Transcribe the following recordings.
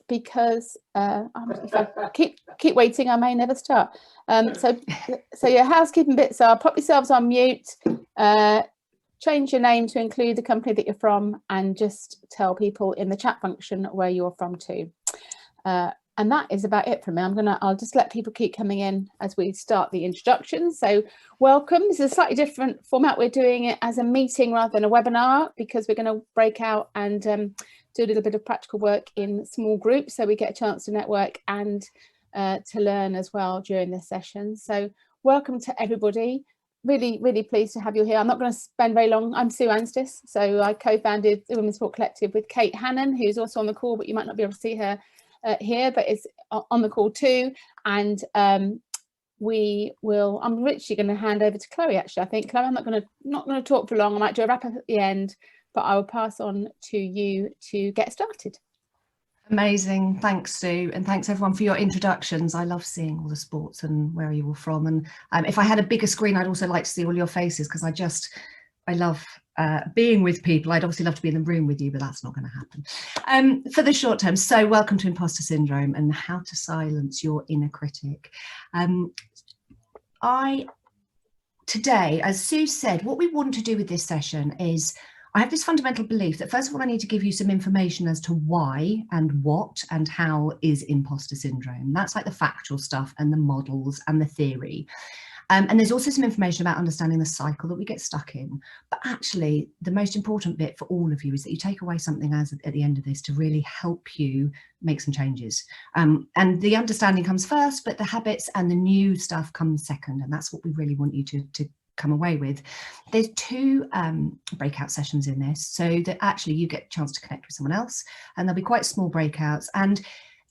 because if I keep waiting, I may never start. So your housekeeping bits are: pop yourselves on mute, change your name to include the company that you're from, and just tell people in the chat function where you're from too. And that is about it for me. I'll just let people keep coming in as we start the introductions. So welcome. This is a slightly different format. We're doing it as a meeting rather than a webinar, because we're going to break out and do a little bit of practical work in small groups, so we get a chance to network and to learn as well during this session. So welcome to everybody. Really, really pleased to have you here. I'm not going to spend very long. I'm Sue Anstis. So I co-founded the Women's Sport Collective with Kate Hannon, who's also on the call, but you might not be able to see her here, but is on the call too. And I'm literally going to hand over to Chloe. Actually, I think, Chloe, I'm not going to talk for long. I might do a wrap up at the end, but I will pass on to you to get started. Amazing. Thanks, Sue, and thanks everyone for your introductions. I love seeing all the sports and where you're all from, and if I had a bigger screen, I'd also like to see all your faces, because I love being with people. I'd obviously love to be in the room with you, but that's not going to happen for the short term. So welcome to Imposter Syndrome and how to silence your inner critic. Today, as Sue said, what we want to do with this session is, I have this fundamental belief that first of all, I need to give you some information as to why and what and how is imposter syndrome. That's like the factual stuff and the models and the theory. And there's also some information about understanding the cycle that we get stuck in. But actually, the most important bit for all of you is that you take away something at the end of this to really help you make some changes. And the understanding comes first, but the habits and the new stuff comes second. And that's what we really want you to come away with. There's 2 breakout sessions in this, so that actually you get a chance to connect with someone else, and there'll be quite small breakouts. And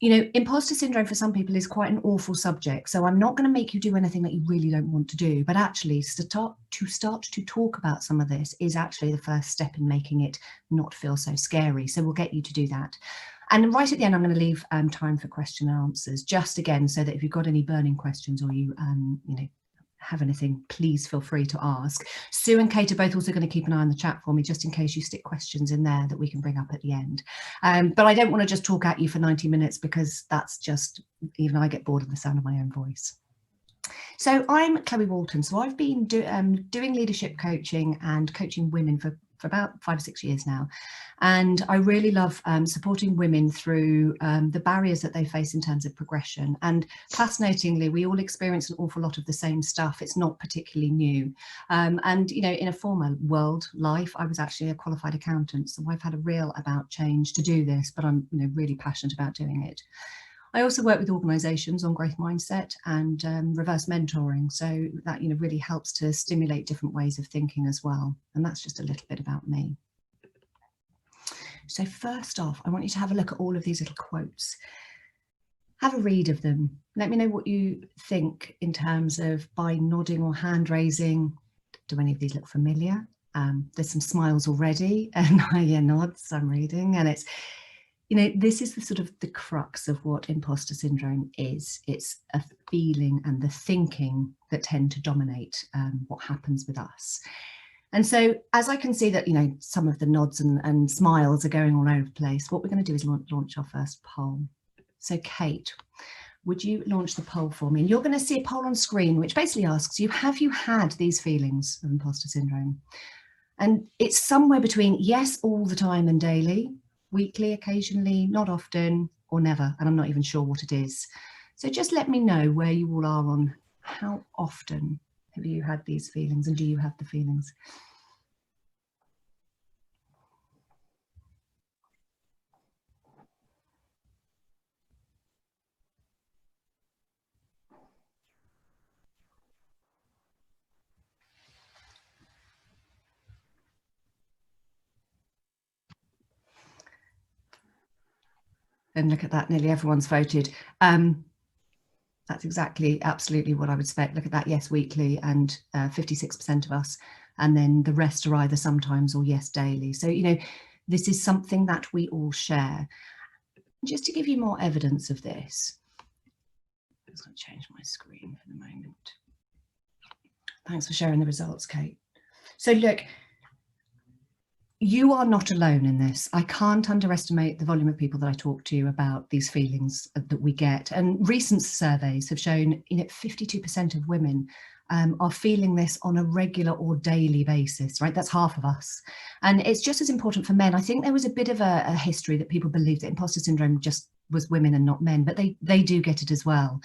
you know, imposter syndrome for some people is quite an awful subject, so I'm not going to make you do anything that you really don't want to do, but actually start to talk about some of this is actually the first step in making it not feel so scary. So we'll get you to do that. And right at the end, I'm going to leave time for question and answers, just again, so that if you've got any burning questions or you know, have anything, please feel free to ask. Sue and Kate are both also going to keep an eye on the chat for me, just in case you stick questions in there that we can bring up at the end. But I don't want to just talk at you for 90 minutes, because that's just, even I get bored of the sound of my own voice. So I'm Chloe Walton. So I've been doing leadership coaching and coaching women for about 5 or 6 years now. And I really love supporting women through the barriers that they face in terms of progression. And fascinatingly, we all experience an awful lot of the same stuff. It's not particularly new. And, you know, in a former life, I was actually a qualified accountant. So I've had a real about change to do this, but I'm, you know, really passionate about doing it. I also work with organisations on growth mindset and reverse mentoring, so that, you know, really helps to stimulate different ways of thinking as well. And that's just a little bit about me. So first off, I want you to have a look at all of these little quotes. Have a read of them. Let me know what you think in terms of by nodding or hand raising. Do any of these look familiar? There's some smiles already, and yeah, nods, I'm reading, and it's, you know, this is the sort of the crux of what imposter syndrome is. It's a feeling and the thinking that tend to dominate what happens with us. And so as I can see that, you know, some of the nods and smiles are going all over the place, what we're going to do is launch our first poll. So Kate, would you launch the poll for me? And you're going to see a poll on screen, which basically asks you, have you had these feelings of imposter syndrome? And it's somewhere between yes, all the time and daily, weekly, occasionally, not often, or never, and I'm not even sure what it is. So just let me know where you all are on how often have you had these feelings, and do you have the feelings? And look at that, nearly everyone's voted. That's absolutely what I would expect. Look at that, yes, weekly, and 56% of us. And then the rest are either sometimes or yes, daily. So, you know, this is something that we all share. Just to give you more evidence of this, I'm just going to change my screen for the moment. Thanks for sharing the results, Kate. So look, you are not alone in this. I can't underestimate the volume of people that I talk to about these feelings that we get. And recent surveys have shown, 52% of women are feeling this on a regular or daily basis, right? That's half of us. And it's just as important for men. I think there was a bit of a history that people believed that imposter syndrome just was women and not men, but they do get it as well.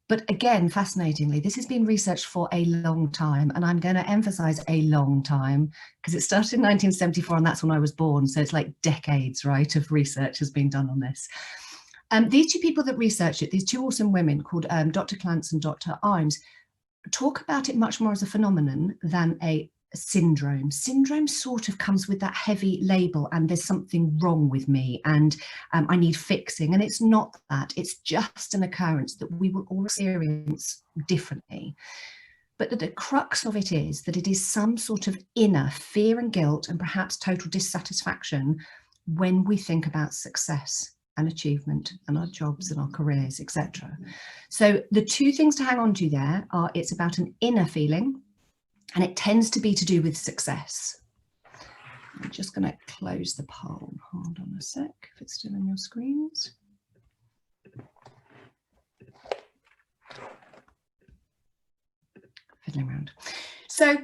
But again, fascinatingly, this has been researched for a long time, and I'm going to emphasize a long time because it started in 1974 and that's when I was born. So it's like decades, right, of research has been done on this. These two people that researched it, these two awesome women called Dr. Clance and Dr. Imes, talk about it much more as a phenomenon than a syndrome. Syndrome sort of comes with that heavy label and there's something wrong with me and I need fixing, and it's not that. It's just an occurrence that we will all experience differently. But the crux of it is that it is some sort of inner fear and guilt and perhaps total dissatisfaction when we think about success and achievement and our jobs and our careers, etc. So the two things to hang on to there are, it's about an inner feeling, and it tends to be to do with success. I'm just going to close the poll. Hold on a sec, if it's still on your screens. Fiddling around. So,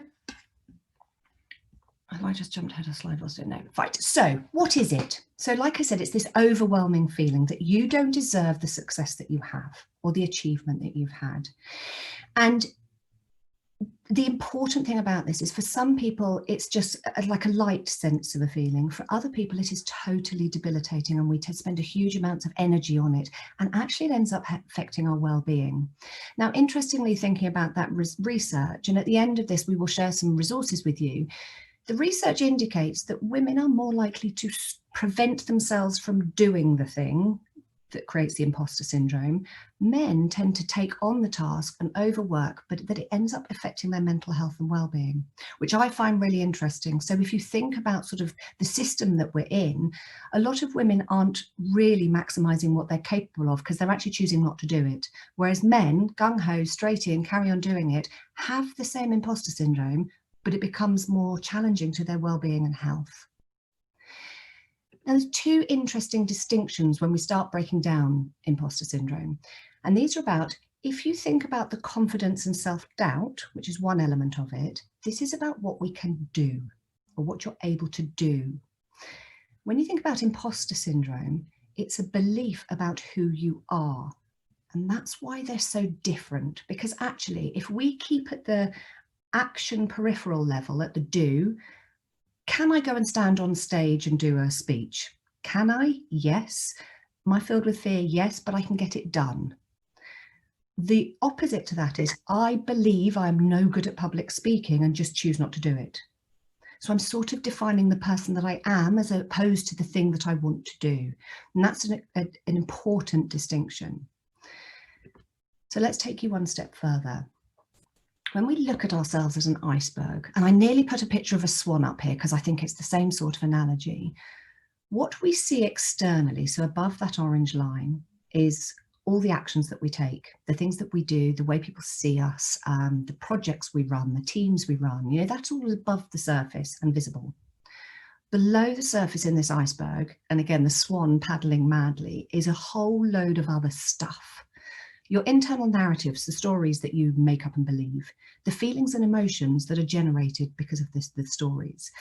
have I just jumped ahead of a slide? No, right. So what is it? So like I said, it's this overwhelming feeling that you don't deserve the success that you have or the achievement that you've had. And the important thing about this is, for some people, it's just like a light sense of a feeling. For other people, it is totally debilitating, and we spend a huge amount of energy on it, and actually it ends up affecting our well-being. Now, interestingly, thinking about that research, and at the end of this, we will share some resources with you. The research indicates that women are more likely to prevent themselves from doing the thing that creates the imposter syndrome. Men tend to take on the task and overwork, but that it ends up affecting their mental health and well-being, which I find really interesting. So if you think about sort of the system that we're in, a lot of women aren't really maximizing what they're capable of because they're actually choosing not to do it. Whereas men, gung-ho, straight in, carry on doing it, have the same imposter syndrome, but it becomes more challenging to their well-being and health. Now, there's two interesting distinctions when we start breaking down imposter syndrome. And these are about, if you think about the confidence and self-doubt, which is one element of it, this is about what we can do or what you're able to do. When you think about imposter syndrome, it's a belief about who you are. And that's why they're so different, because actually, if we keep at the action peripheral level, at the do, can I go and stand on stage and do a speech? Can I? Yes. Am I filled with fear? Yes, but I can get it done. The opposite to that is, I believe I'm no good at public speaking and just choose not to do it. So I'm sort of defining the person that I am as opposed to the thing that I want to do. And that's an important distinction. So let's take you one step further. When we look at ourselves as an iceberg, and I nearly put a picture of a swan up here because I think it's the same sort of analogy, what we see externally, so above that orange line, is all the actions that we take, the things that we do, the way people see us, the projects we run, the teams we run, that's all above the surface and visible. Below the surface in this iceberg, and again, the swan paddling madly, is a whole load of other stuff. Your internal narratives, the stories that you make up and believe, the feelings and emotions that are generated because of the stories,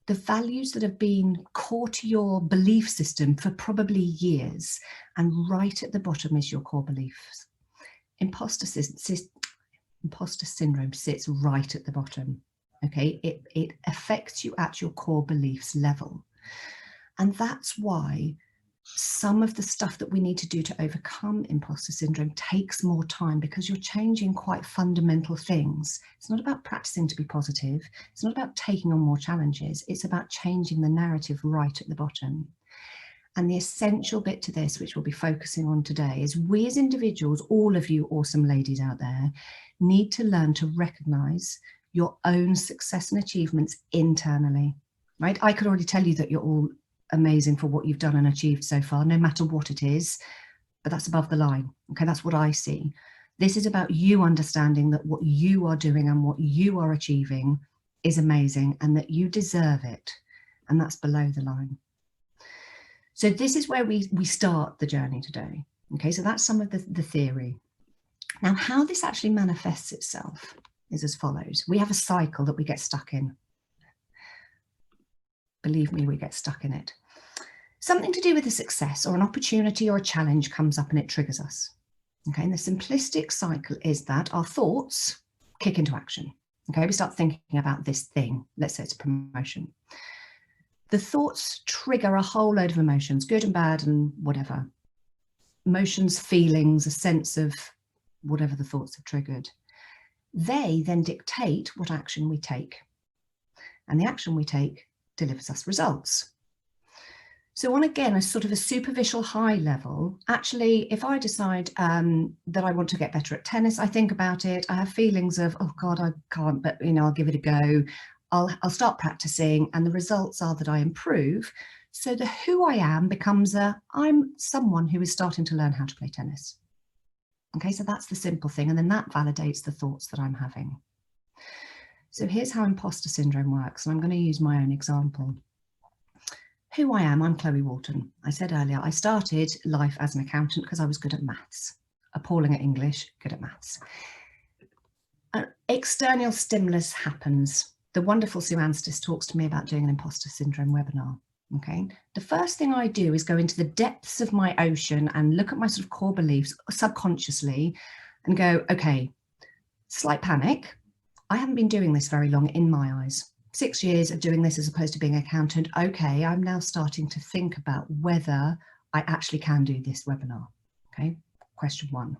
the values that have been core to your belief system for probably years, and right at the bottom is your core beliefs. Imposter syndrome sits right at the bottom. Okay, it affects you at your core beliefs level. And that's why some of the stuff that we need to do to overcome imposter syndrome takes more time, because you're changing quite fundamental things. It's not about practicing to be positive. It's not about taking on more challenges. It's about changing the narrative right at the bottom. And the essential bit to this, which we'll be focusing on today, is we as individuals, all of you awesome ladies out there, need to learn to recognize your own success and achievements internally, right? I could already tell you that you're all amazing for what you've done and achieved so far, no matter what it is, but that's above the line. Okay, that's what I see. This is about you understanding that what you are doing and what you are achieving is amazing and that you deserve it. and that's below the line. So this is where we start the journey today. Okay, so that's some of the theory. Now, how this actually manifests itself is as follows. We have a cycle that we get stuck in. Believe me, we get stuck in it. Something to do with a success or an opportunity or a challenge comes up and it triggers us. Okay, and the simplistic cycle is that our thoughts kick into action. Okay, we start thinking about this thing. Let's say it's a promotion. The thoughts trigger a whole load of emotions, good and bad and whatever. Emotions, feelings, a sense of whatever the thoughts have triggered. They then dictate what action we take. And the action we take delivers us results. So on, again, a sort of a superficial high level, actually, if I decide that I want to get better at tennis, I think about it, I have feelings of, oh God, I can't, but I'll give it a go. I'll start practicing, and the results are that I improve. So the who I am becomes I'm someone who is starting to learn how to play tennis. Okay, so that's the simple thing. And then that validates the thoughts that I'm having. So here's how imposter syndrome works. And I'm going to use my own example. Who I am, I'm Chloe Walton. I said earlier, I started life as an accountant because I was good at maths, appalling at English, good at maths. External stimulus happens. The wonderful Sue Anstis talks to me about doing an imposter syndrome webinar. Okay, the first thing I do is go into the depths of my ocean and look at my sort of core beliefs subconsciously and go, okay, slight panic. I haven't been doing this very long in my eyes. 6 years of doing this as opposed to being an accountant. Okay, I'm now starting to think about whether I actually can do this webinar. Okay, question one.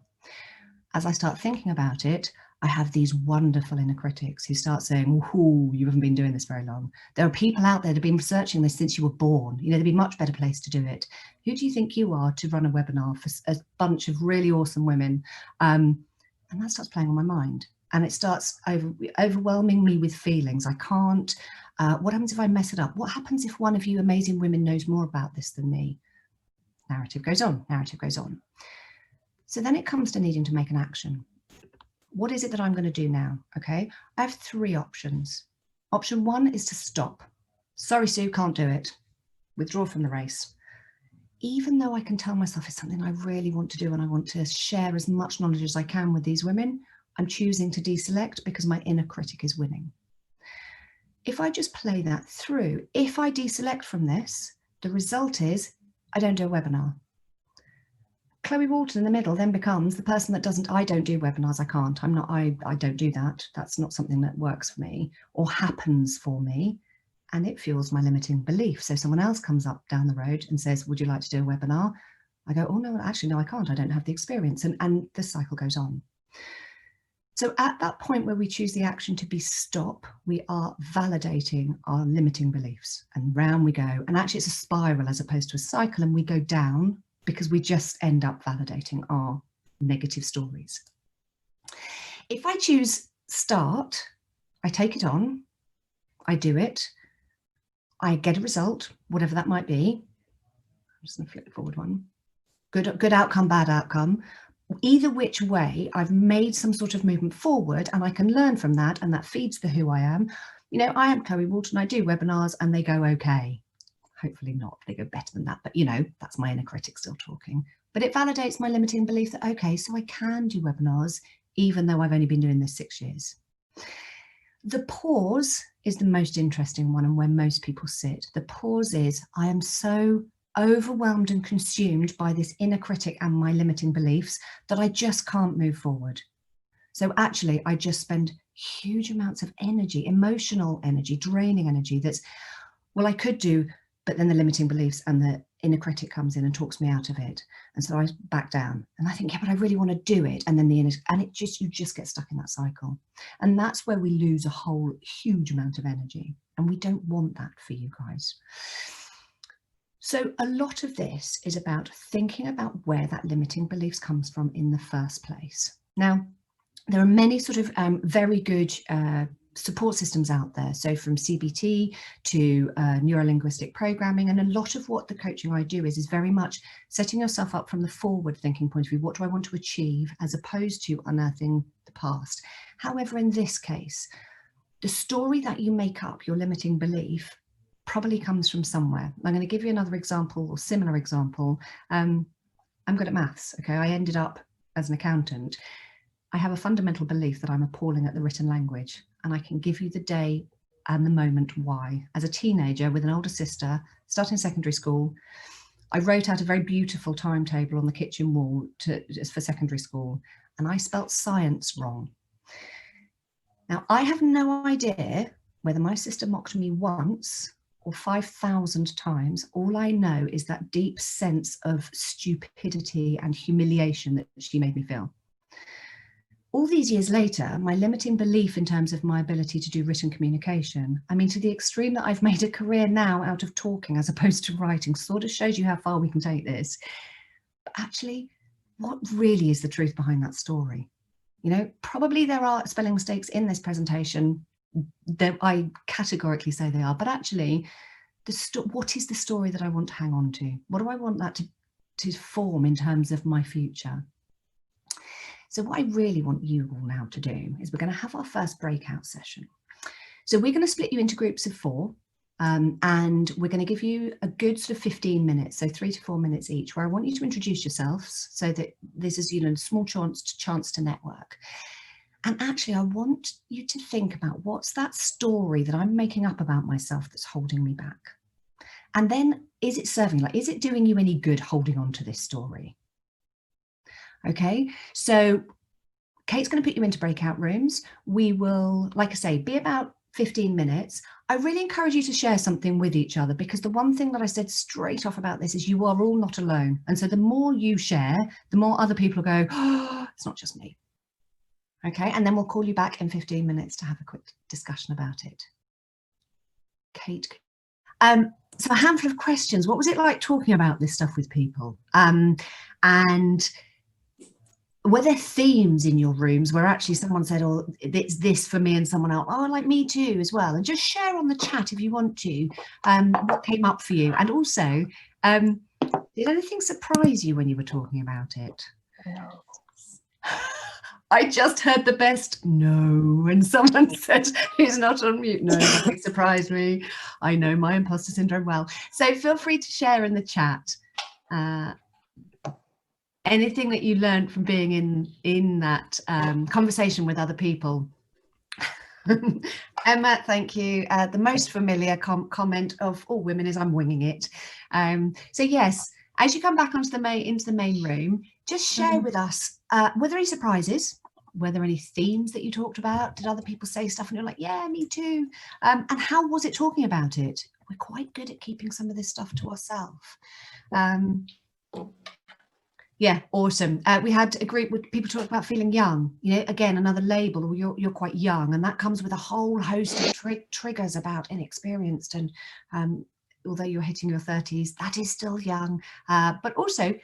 As I start thinking about it, I have these wonderful inner critics who start saying, "Ooh, you haven't been doing this very long. There are people out there that have been researching this since you were born. There'd be a much better place to do it. Who do you think you are to run a webinar for a bunch of really awesome women?" And that starts playing on my mind. And it starts overwhelming me with feelings. I can't. What happens if I mess it up? What happens if one of you amazing women knows more about this than me? Narrative goes on, narrative goes on. So then it comes to needing to make an action. What is it that I'm going to do now? Okay, I have 3 options. Option 1 is to stop. Sorry, Sue, can't do it. Withdraw from the race. Even though I can tell myself it's something I really want to do and I want to share as much knowledge as I can with these women, I'm choosing to deselect because my inner critic is winning. If I just play that through, if I deselect from this, the result is I don't do a webinar. Chloe Walton in the middle then becomes the person that I don't do webinars, I can't, I don't do that. That's not something that works for me or happens for me. And it fuels my limiting belief. So someone else comes up down the road and says, would you like to do a webinar? I go, oh no, actually, no, I can't. I don't have the experience. And the cycle goes on. So at that point where we choose the action to be stop, we are validating our limiting beliefs, and round we go. And actually it's a spiral as opposed to a cycle, and we go down because we just end up validating our negative stories. If I choose start, I take it on, I do it, I get a result, whatever that might be. I'm just going to flip forward one. Good outcome, bad outcome. Either which way, I've made some sort of movement forward and I can learn from that, and that feeds the who I am. I am Chloe Walton, I do webinars and they go okay. Hopefully not, they go better than that, but that's my inner critic still talking. But it validates my limiting belief that, okay, so I can do webinars even though I've only been doing this 6 years. The pause is the most interesting one and where most people sit. The pause is, I am so overwhelmed and consumed by this inner critic and my limiting beliefs that I just can't move forward. So actually, I just spend huge amounts of energy, emotional energy, draining energy that's, well, I could do, but then the limiting beliefs and the inner critic comes in and talks me out of it. And so I back down and I think, yeah, but I really want to do it. And then you just get stuck in that cycle. And that's where we lose a whole huge amount of energy. And we don't want that for you guys. So a lot of this is about thinking about where that limiting beliefs comes from in the first place. Now, there are many sort of very good support systems out there. So from CBT to neuro-linguistic programming, and a lot of what the coaching I do is very much setting yourself up from the forward thinking point of view. What do I want to achieve, as opposed to unearthing the past? However, in this case, the story that you make up, your limiting belief, probably comes from somewhere. I'm going to give you another example or similar example. I'm good at maths. Okay, I ended up as an accountant. I have a fundamental belief that I'm appalling at the written language, and I can give you the day and the moment why. As a teenager with an older sister, starting secondary school, I wrote out a very beautiful timetable on the kitchen wall for secondary school, and I spelt science wrong. Now, I have no idea whether my sister mocked me once or 5,000 times. All I know is that deep sense of stupidity and humiliation that she made me feel. All these years later, my limiting belief in terms of my ability to do written communication, I mean, to the extreme that I've made a career now out of talking as opposed to writing, sort of shows you how far we can take this. But actually, what really is the truth behind that story? You know, probably there are spelling mistakes in this presentation. I categorically say they are, but actually, what is the story that I want to hang on to? What do I want that to form in terms of my future? So what I really want you all now to do is we're going to have our first breakout session. So we're going to split you into groups of 4, and we're going to give you a good sort of 15 minutes, so 3 to 4 minutes each, where I want you to introduce yourselves so that this is, you know, a small chance to network. And actually, I want you to think about what's that story that I'm making up about myself that's holding me back? And then is it serving, like, is it doing you any good holding on to this story? Okay, so Kate's going to put you into breakout rooms. We will, like I say, be about 15 minutes. I really encourage you to share something with each other, because the one thing that I said straight off about this is you are all not alone. And so the more you share, the more other people go, oh, it's not just me. Okay, and then we'll call you back in 15 minutes to have a quick discussion about it. Kate. So a handful of questions. What was it like talking about this stuff with people? And were there themes in your rooms where actually someone said, oh, it's this for me, and someone else, oh, like me too as well? And just share on the chat if you want to, what came up for you. And also, did anything surprise you when you were talking about it? No. I just heard the best no, and someone said who's not on mute. No, nothing surprised me. I know my imposter syndrome well. So feel free to share in the chat anything that you learned from being in that conversation with other people. Emma, thank you. The most familiar comment of all women is I'm winging it. So yes, as you come back into the main room, just share with us, were there any surprises? Were there any themes that you talked about? Did other people say stuff and you're like, yeah, me too? And how was it talking about it? We're quite good at keeping some of this stuff to ourselves. Yeah, awesome. We had a group with people talk about feeling young. You know, again, another label, or you're quite young, and that comes with a whole host of triggers about inexperienced. And although you're hitting your 30s, that is still young. But also,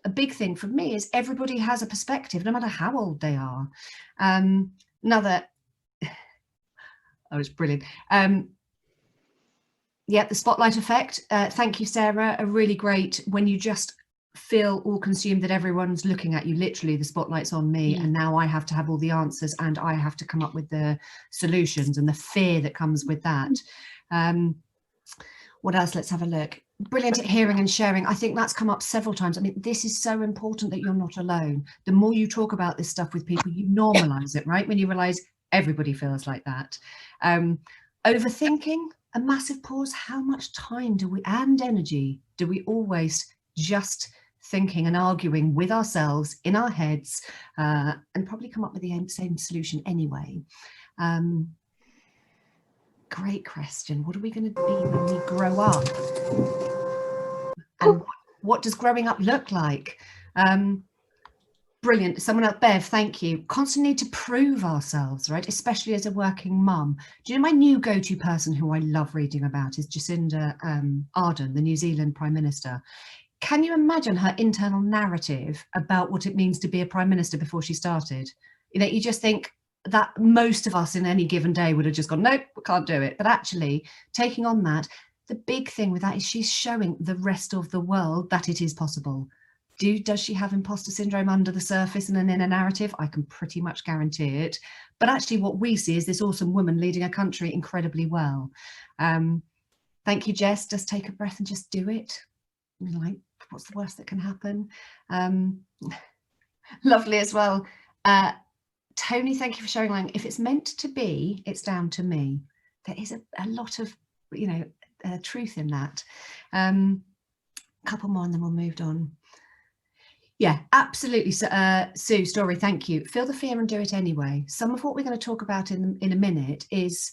a big thing for me is everybody has a perspective, no matter how old they are. Another, oh, it's brilliant. Yeah, the spotlight effect. Thank you, Sarah. A really great, when you just feel all consumed that everyone's looking at you, literally the spotlight's on me, and now I have to have all the answers and I have to come up with the solutions, and the fear that comes with that. What else? Let's have a look. Brilliant at hearing and sharing. I think that's come up several times. I mean, this is so important that you're not alone. The more you talk about this stuff with people, you normalize it, right? When you realize everybody feels like that. Overthinking, a massive pause. How much time do we, and energy, do we always just thinking and arguing with ourselves in our heads, and probably come up with the same solution anyway? Great question. What are we going to be when we grow up? And what does growing up look like? Brilliant. Someone else, Bev, thank you. Constant need to prove ourselves, right? Especially as a working mum. Do you know my new go-to person who I love reading about is Jacinda Ardern, the New Zealand Prime Minister. Can you imagine her internal narrative about what it means to be a Prime Minister before she started? You know, you just think that most of us in any given day would have just gone, nope, we can't do it. But actually taking on that, the big thing with that is she's showing the rest of the world that it is possible. Does she have imposter syndrome under the surface and an inner narrative? I can pretty much guarantee it. But actually what we see is this awesome woman leading a country incredibly well. Thank you, Jess. Just take a breath and just do it. Like, what's the worst that can happen? Lovely as well. Tony, thank you for sharing. Like, if it's meant to be, it's down to me. There is a lot of, you know, truth in that. A couple more and then we'll move on. Yeah, absolutely. Sue, Story, thank you. Feel the fear and do it anyway. Some of what we're going to talk about in a minute is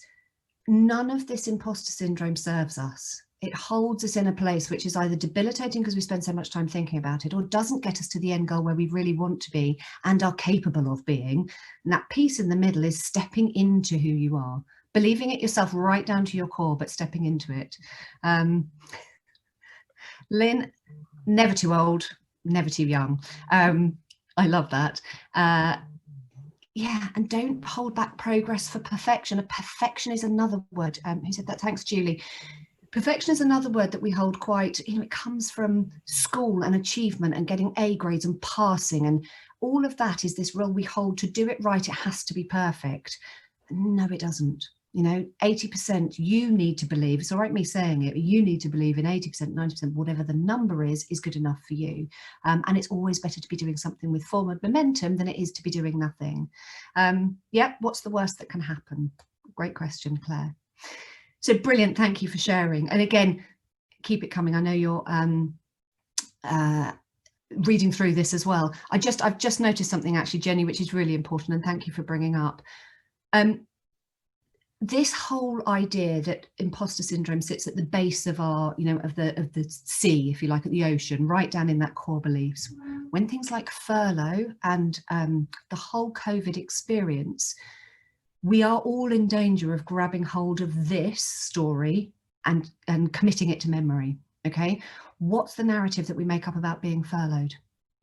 none of this imposter syndrome serves us. It holds us in a place which is either debilitating because we spend so much time thinking about it, or doesn't get us to the end goal where we really want to be and are capable of being. And that piece in the middle is stepping into who you are, believing it yourself right down to your core, but stepping into it. Lynn, never too old, never too young. I love that. Yeah, and don't hold back progress for perfection. A perfection is another word. Who said that? Thanks, Julie. Perfection is another word that we hold quite, you know, it comes from school and achievement and getting A grades and passing, and all of that is this role we hold to do it right. It has to be perfect. No, it doesn't. You know, 80% you need to believe, it's all right me saying it, you need to believe in 80%, 90%, whatever the number is good enough for you. And it's always better to be doing something with forward momentum than it is to be doing nothing. Yeah, what's the worst that can happen? Great question, Claire. So brilliant, thank you for sharing. And again, keep it coming. I know you're reading through this as well. I've just noticed something actually, Jenny, which is really important, and thank you for bringing up. This whole idea that imposter syndrome sits at the base of our, you know, of the sea, if you like, at the ocean, right down in that core beliefs. When things like furlough and the whole COVID experience, we are all in danger of grabbing hold of this story and committing it to memory. Okay, what's the narrative that we make up about being furloughed?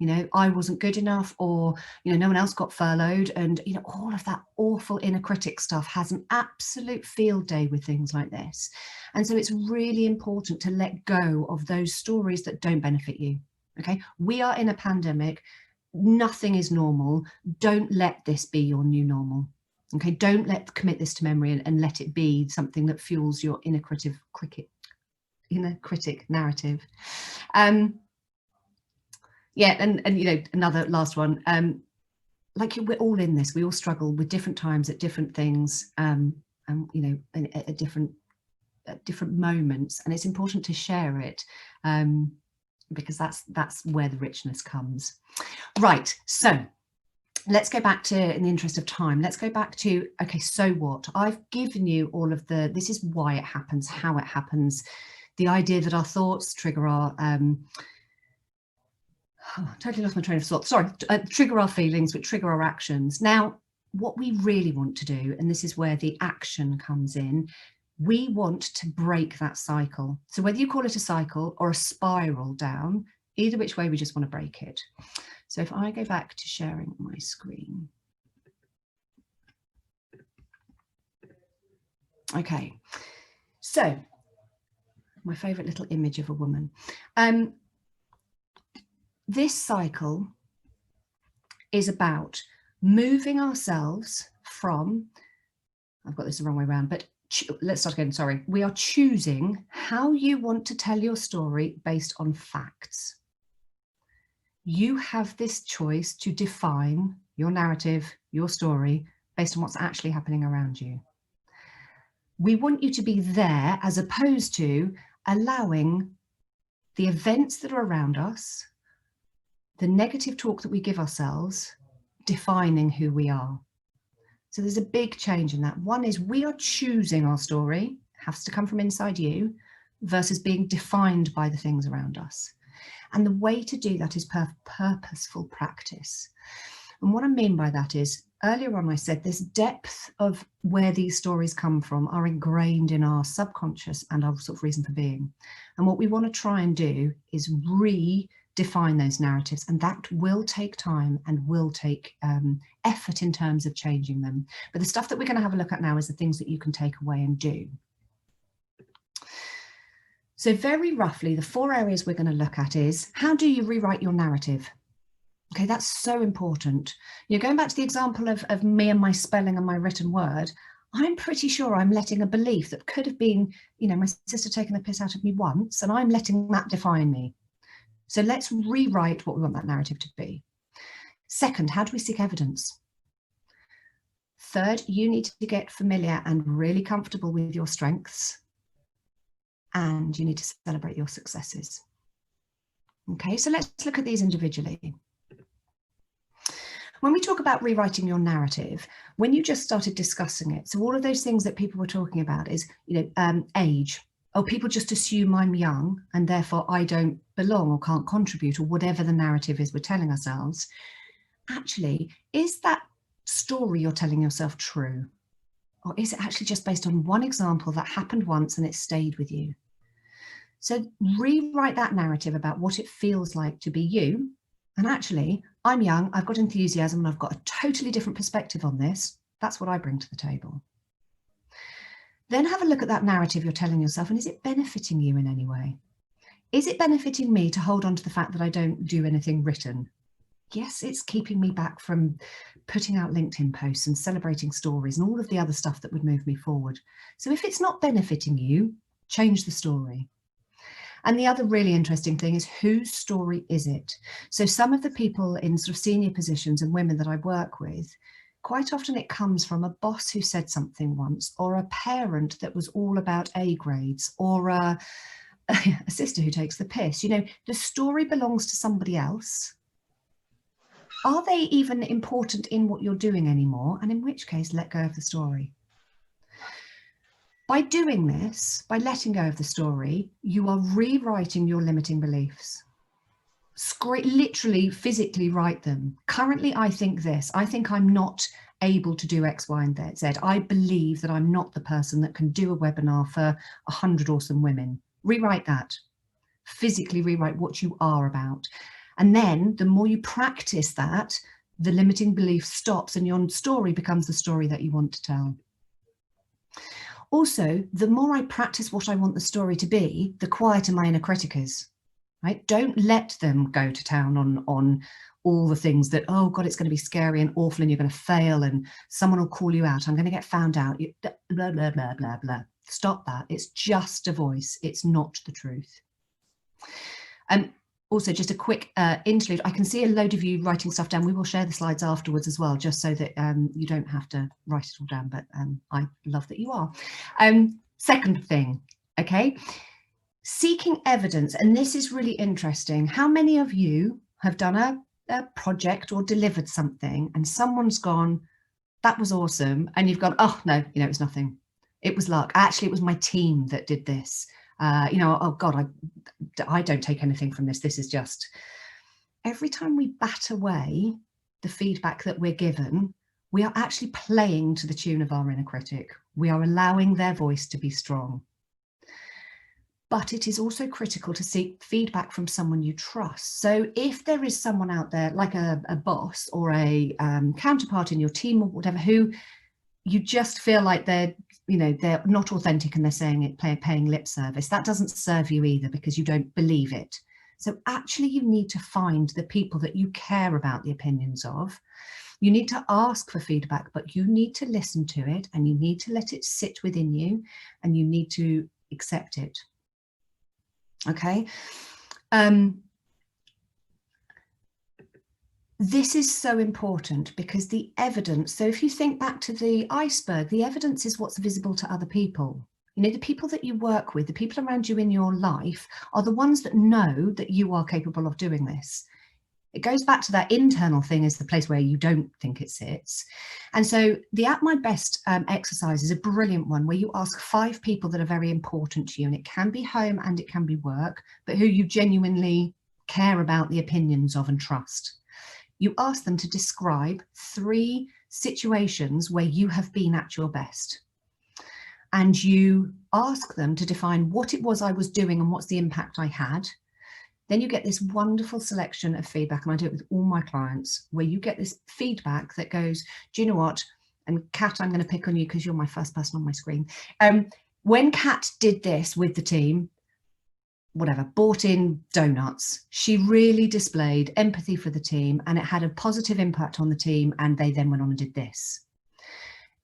You know, I wasn't good enough, or, you know, no one else got furloughed, and, you know, all of that awful inner critic stuff has an absolute field day with things like this. And so it's really important to let go of those stories that don't benefit you. Okay, we are in a pandemic. Nothing is normal. Don't let this be your new normal. Okay, don't commit this to memory and let it be something that fuels your inner critic narrative. Yeah, and you know, another last one, like, we're all in this, we all struggle with different times at different things, and you know, at different moments, and it's important to share it, because that's where the richness comes. Right, so let's go back to, in the interest of time, let's go back to, okay, so what? I've given you all of this is why it happens, how it happens, the idea that our thoughts trigger our totally lost my train of thought. Sorry, trigger our feelings, which trigger our actions. Now, what we really want to do, and this is where the action comes in, we want to break that cycle. So whether you call it a cycle or a spiral down, either which way, we just want to break it. So if I go back to sharing my screen. Okay, so my favorite little image of a woman. This cycle is about moving ourselves from, I've got this the wrong way around, but let's start again, sorry. We are choosing how you want to tell your story based on facts. You have this choice to define your narrative, your story, based on what's actually happening around you. We want you to be there as opposed to allowing the events that are around us, the negative talk that we give ourselves, defining who we are. So there's a big change in that. One is we are choosing our story, has to come from inside you, versus being defined by the things around us. And the way to do that is purposeful practice. And what I mean by that is, earlier on I said this depth of where these stories come from are ingrained in our subconscious and our sort of reason for being. And what we want to try and do is define those narratives, and that will take time and will take effort in terms of changing them. But the stuff that we're going to have a look at now is the things that you can take away and do. So very roughly, the 4 areas we're going to look at is, how do you rewrite your narrative? Okay, that's so important. You're going back to the example of me and my spelling and my written word. I'm pretty sure I'm letting a belief that could have been, you know, my sister taking the piss out of me once, and I'm letting that define me. So let's rewrite what we want that narrative to be. Second, how do we seek evidence? Third, you need to get familiar and really comfortable with your strengths, and you need to celebrate your successes. Okay, so let's look at these individually. When we talk about rewriting your narrative, when you just started discussing it, so all of those things that people were talking about is, you know, age. Oh, people just assume I'm young and therefore I don't belong or can't contribute, or whatever the narrative is we're telling ourselves. Actually, is that story you're telling yourself true? Or is it actually just based on one example that happened once and it stayed with you? So rewrite that narrative about what it feels like to be you. And actually, I'm young, I've got enthusiasm, and I've got a totally different perspective on this. That's what I bring to the table. Then have a look at that narrative you're telling yourself, and is it benefiting you in any way? Is it benefiting me to hold on to the fact that I don't do anything written? Yes, it's keeping me back from putting out LinkedIn posts and celebrating stories and all of the other stuff that would move me forward. So if it's not benefiting you, change the story. And the other really interesting thing is, whose story is it? So some of the people in sort of senior positions and women that I work with, quite often it comes from a boss who said something once, or a parent that was all about A grades, or a sister who takes the piss. You know, the story belongs to somebody else. Are they even important in what you're doing anymore? And in which case, let go of the story. By doing this, by letting go of the story, you are rewriting your limiting beliefs. Literally, physically write them. Currently, I think this. I think I'm not able to do X, Y, and Z. I believe that I'm not the person that can do a webinar for 100 awesome women. Rewrite that. Physically rewrite what you are about. And then the more you practice that, the limiting belief stops and your story becomes the story that you want to tell. Also, the more I practice what I want the story to be, the quieter my inner critic is, right? Don't let them go to town on all the things that, oh God, it's going to be scary and awful and you're going to fail and someone will call you out. I'm going to get found out. Blah, blah, blah, blah, blah. Stop that. It's just a voice. It's not the truth. Also, just a quick interlude. I can see a load of you writing stuff down. We will share the slides afterwards as well, just so that you don't have to write it all down, but I love that you are. Second thing, okay, seeking evidence. And this is really interesting. How many of you have done a project or delivered something and someone's gone, that was awesome, and you've gone, oh no, you know, it was nothing. It was luck. Actually, it was my team that did this. You know, oh God, I don't take anything from this. This is just, every time we bat away the feedback that we're given, we are actually playing to the tune of our inner critic. We are allowing their voice to be strong. But it is also critical to seek feedback from someone you trust. So if there is someone out there, like a boss or a counterpart in your team or whatever, who you just feel like they're not authentic and they're saying it, paying lip service, that doesn't serve you either, because you don't believe it. So actually you need to find the people that you care about the opinions of. You need to ask for feedback, but you need to listen to it and you need to let it sit within you and you need to accept it. Okay. This is so important because the evidence, so if you think back to the iceberg, the evidence is what's visible to other people. You know, the people that you work with, the people around you in your life are the ones that know that you are capable of doing this. It goes back to that internal thing is the place where you don't think it sits. And so the At My Best exercise is a brilliant one where you ask 5 people that are very important to you, and it can be home and it can be work, but who you genuinely care about the opinions of and trust. You ask them to describe 3 situations where you have been at your best. And you ask them to define what it was I was doing and what's the impact I had. Then you get this wonderful selection of feedback, and I do it with all my clients, where you get this feedback that goes, do you know what? And Kat, I'm going to pick on you because you're my first person on my screen. When Kat did this with the team, whatever, bought in donuts, she really displayed empathy for the team and it had a positive impact on the team, and they then went on and did this.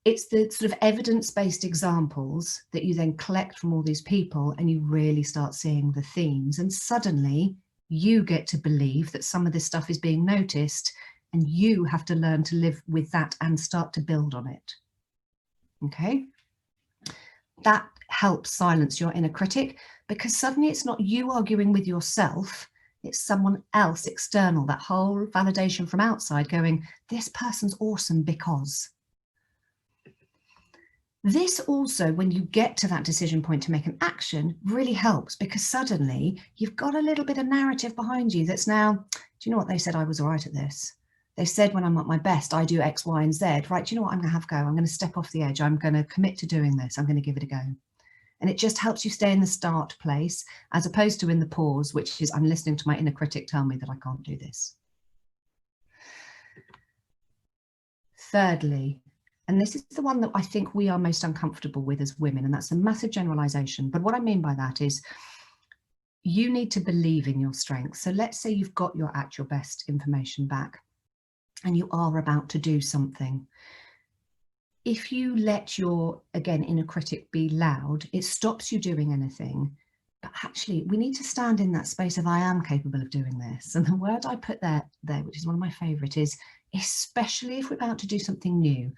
It's the sort of evidence-based examples that you then collect from all these people, and you really start seeing the themes, and suddenly you get to believe that some of this stuff is being noticed, and you have to learn to live with that and start to build on it. Okay? That helps silence your inner critic, because suddenly it's not you arguing with yourself, it's someone else external, that whole validation from outside going, this person's awesome because. This also, when you get to that decision point to make an action, really helps, because suddenly you've got a little bit of narrative behind you that's now, do you know what, they said I was all right at this. They said when I'm at my best, I do X, Y, and Z. Right, do you know what, I'm going to have a go. I'm going to step off the edge. I'm going to commit to doing this. I'm going to give it a go. And it just helps you stay in the start place, as opposed to in the pause, which is I'm listening to my inner critic tell me that I can't do this. Thirdly, and this is the one that I think we are most uncomfortable with as women, and that's a massive generalization. But what I mean by that is you need to believe in your strengths. So let's say you've got your at your best information back and you are about to do something. If you let your, again, inner critic be loud, it stops you doing anything. But actually, we need to stand in that space of I am capable of doing this. And the word I put there, which is one of my favorite, is especially if we're about to do something new.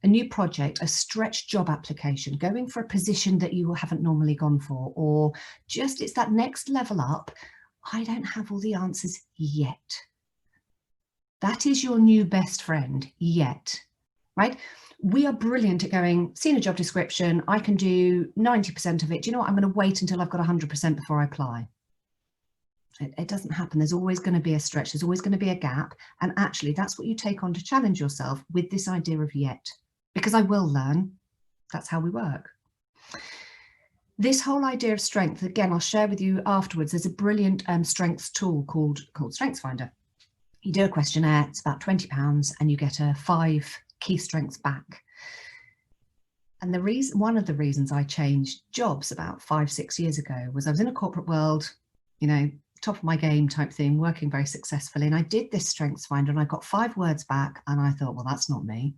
A new project, a stretched job application, going for a position that you haven't normally gone for, or just it's that next level up. I don't have all the answers yet. That is your new best friend, yet, right? We are brilliant at going, seen a job description, I can do 90% of it. Do you know what? I'm going to wait until I've got 100% before I apply. It doesn't happen. There's always going to be a stretch. There's always going to be a gap. And actually, that's what you take on to challenge yourself with this idea of yet. Because I will learn. That's how we work. This whole idea of strength, again, I'll share with you afterwards. There's a brilliant strengths tool called Strengths Finder. You do a questionnaire, it's about £20, and you get 5 key strengths back. And one of the reasons I changed jobs about 5-6 years ago was I was in a corporate world, you know, top of my game type thing, working very successfully. And I did this Strengths Finder and I got 5 words back, and I thought, well, that's not me.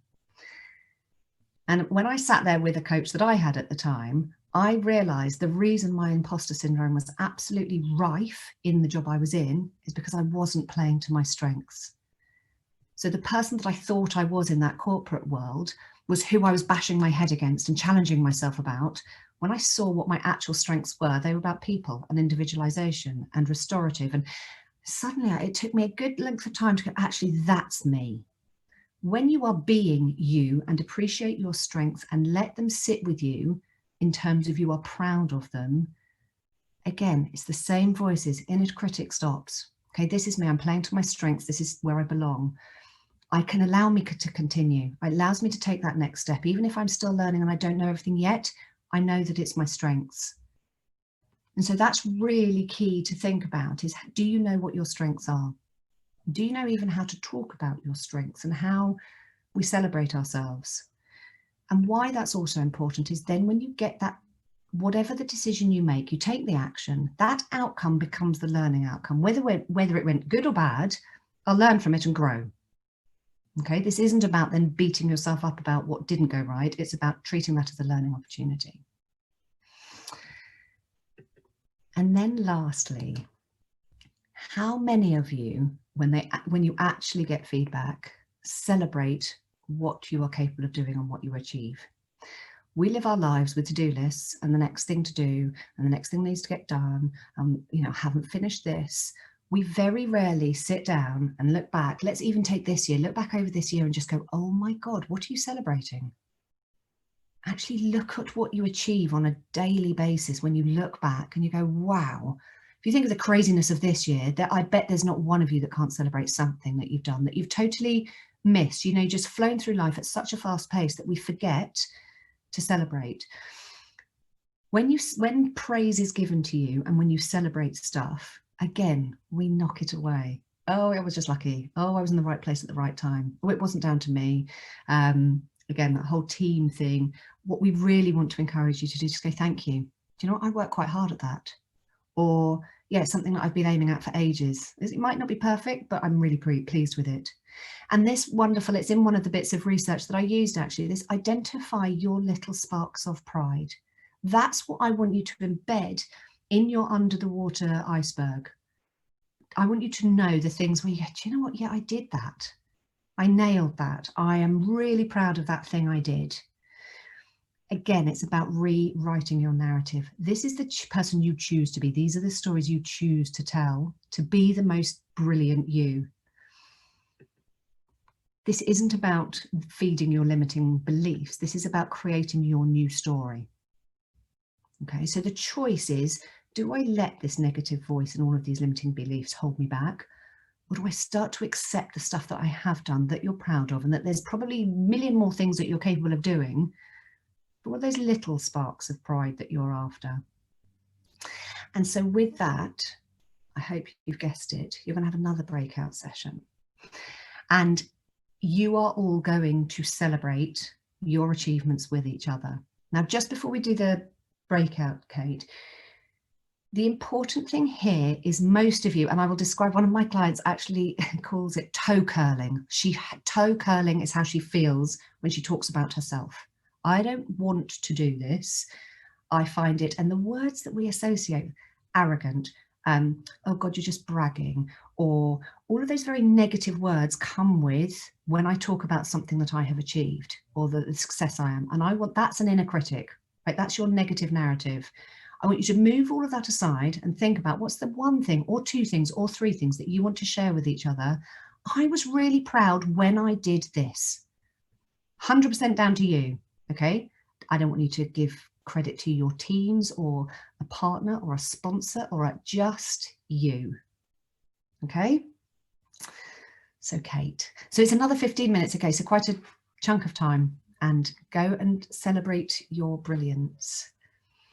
And when I sat there with a coach that I had at the time, I realized the reason my imposter syndrome was absolutely rife in the job I was in is because I wasn't playing to my strengths. So the person that I thought I was in that corporate world was who I was bashing my head against and challenging myself about. When I saw what my actual strengths were, they were about people and individualization and restorative. And suddenly it took me a good length of time to go, actually, that's me. When you are being you and appreciate your strengths and let them sit with you in terms of you are proud of them, again, it's the same voices. Inner critic stops. Okay, this is me. I'm playing to my strengths. This is where I belong. I can allow me to continue. It allows me to take that next step. Even if I'm still learning and I don't know everything yet, I know that it's my strengths. And so that's really key to think about is, do you know what your strengths are? Do you know even how to talk about your strengths and how we celebrate ourselves? And why that's also important is then when you get that, whatever the decision you make, you take the action, that outcome becomes the learning outcome. Whether it went good or bad, I'll learn from it and grow. Okay, this isn't about then beating yourself up about what didn't go right. It's about treating that as a learning opportunity. And then lastly, how many of you, when you actually get feedback, celebrate what you are capable of doing and what you achieve? We live our lives with to-do lists and the next thing to do and the next thing needs to get done. You know, haven't finished this. We very rarely sit down and look back. Let's even take this year, look back over this year and just go, oh my God, what are you celebrating? Actually look at what you achieve on a daily basis when you look back and you go, wow. If you think of the craziness of this year, I bet there's not one of you that can't celebrate something that you've done, that you've totally missed. You know, just flown through life at such a fast pace that we forget to celebrate. When praise is given to you and when you celebrate stuff, again, we knock it away. Oh, I was just lucky. Oh, I was in the right place at the right time. Oh, it wasn't down to me. Again, that whole team thing. What we really want to encourage you to do is go, thank you. Do you know what? I work quite hard at that. or yeah, something that I've been aiming at for ages. It might not be perfect, but I'm really pleased with it. And this wonderful, it's in one of the bits of research that I used actually, this identify your little sparks of pride. That's what I want you to embed in your under the water iceberg. I want you to know the things where you go, do you know what? Yeah, I did that. I nailed that. I am really proud of that thing I did. Again, it's about rewriting your narrative. This is the person you choose to be. These are the stories you choose to tell, to be the most brilliant you. This isn't about feeding your limiting beliefs. This is about creating your new story. Okay, so the choice is, do I let this negative voice and all of these limiting beliefs hold me back? Or do I start to accept the stuff that I have done that you're proud of, and that there's probably a million more things that you're capable of doing, but what are those little sparks of pride that you're after? And so with that, I hope you've guessed it, you're going to have another breakout session. And you are all going to celebrate your achievements with each other. Now, just before we do the breakout, Kate, the important thing here is most of you, and I will describe, one of my clients actually calls it toe curling. Toe curling is how she feels when she talks about herself. I don't want to do this. I find it, and the words that we associate, arrogant, oh God, you're just bragging, or all of those very negative words come with when I talk about something that I have achieved or the success I am. And I want, that's an inner critic, right? That's your negative narrative. I want you to move all of that aside and think about what's the one thing or two things or three things that you want to share with each other. I was really proud when I did this. 100% down to you, okay? I don't want you to give credit to your teams or a partner or a sponsor or just you, okay? So Kate, so it's another 15 minutes, okay, so quite a chunk of time, and go and celebrate your brilliance.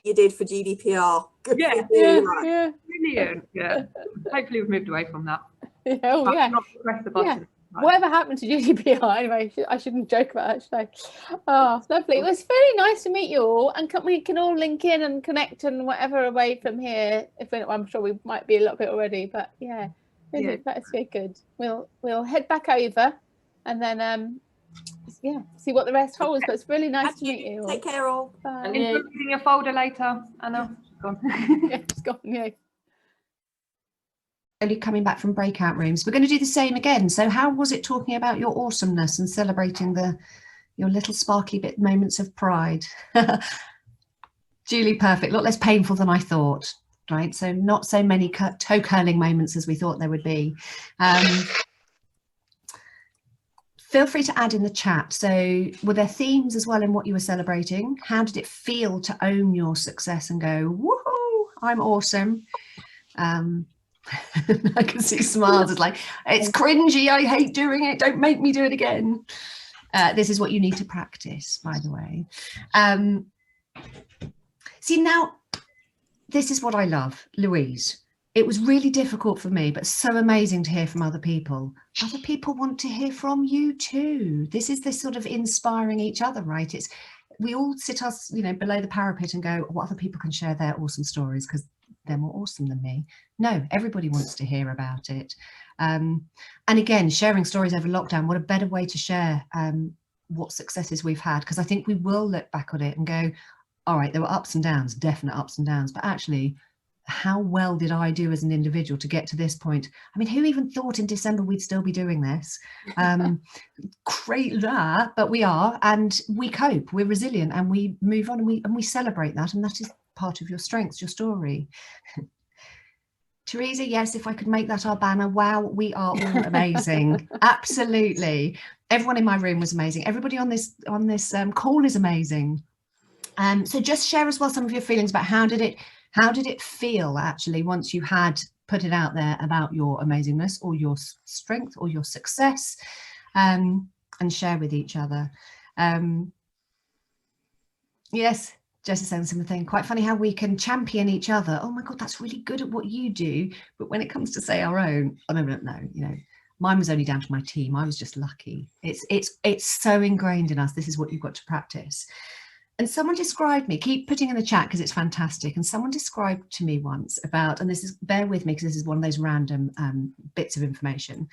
You did for GDPR. Good Yeah, for you. yeah. Brilliant. Yeah. Hopefully we've moved away from that. Yeah, oh, yeah. Not press the button. Yeah. Whatever happened to GDPR? Anyway, I shouldn't joke about it, should I? Oh, lovely. It was very nice to meet you all, and we can all link in and connect and whatever away from here. If I'm sure we might be a little bit already, but yeah, really, Yeah. that's very good. We'll head back over, and then yeah, see what the rest holds. But it's really nice to meet you all. Take care all. Bye. And enjoy reading your folder later. Anna, gone. Yeah, it's gone. Yeah. Only coming back from breakout rooms. We're going to do the same again. So how was it talking about your awesomeness and celebrating your little sparkly bit moments of pride? Julie, perfect. A lot less painful than I thought, right? So not so many toe curling moments as we thought there would be. Feel free to add in the chat. So were there themes as well in what you were celebrating? How did it feel to own your success and go, woohoo, I'm awesome? I can see smiles. It's like, it's cringy, I hate doing it, don't make me do it again. This is what you need to practice, by the way. See, now this is what I love, Louise. It was really difficult for me, but so amazing to hear from other people. Other people want to hear from you too. This is this sort of inspiring each other, right? It's, we all sit us, below the parapet and go, what other people can share their awesome stories because they're more awesome than me. No, everybody wants to hear about it. And again, sharing stories over lockdown, what a better way to share what successes we've had, because I think we will look back on it and go, all right, there were ups and downs, definite ups and downs, but actually, how well did I do as an individual to get to this point? I mean, who even thought in December we'd still be doing this? Great, but we are, and we cope, we're resilient, and we move on, and we celebrate that, and that is part of your strengths, your story. Teresa, yes, if I could make that our banner. Wow, we are all amazing. Absolutely. Everyone in my room was amazing. Everybody on this call is amazing. So just share as well some of your feelings about how did it feel actually once you had put it out there about your amazingness or your strength or your success, and share with each other. Yes. Jess is saying something quite funny how we can champion each other. Oh my God, that's really good at what you do. But when it comes to say our own, oh no, mine was only down to my team. I was just lucky. It's so ingrained in us. This is what you've got to practice. And someone described me, keep putting in the chat because it's fantastic. And someone described to me once about, and this is, bear with me because this is one of those random bits of information.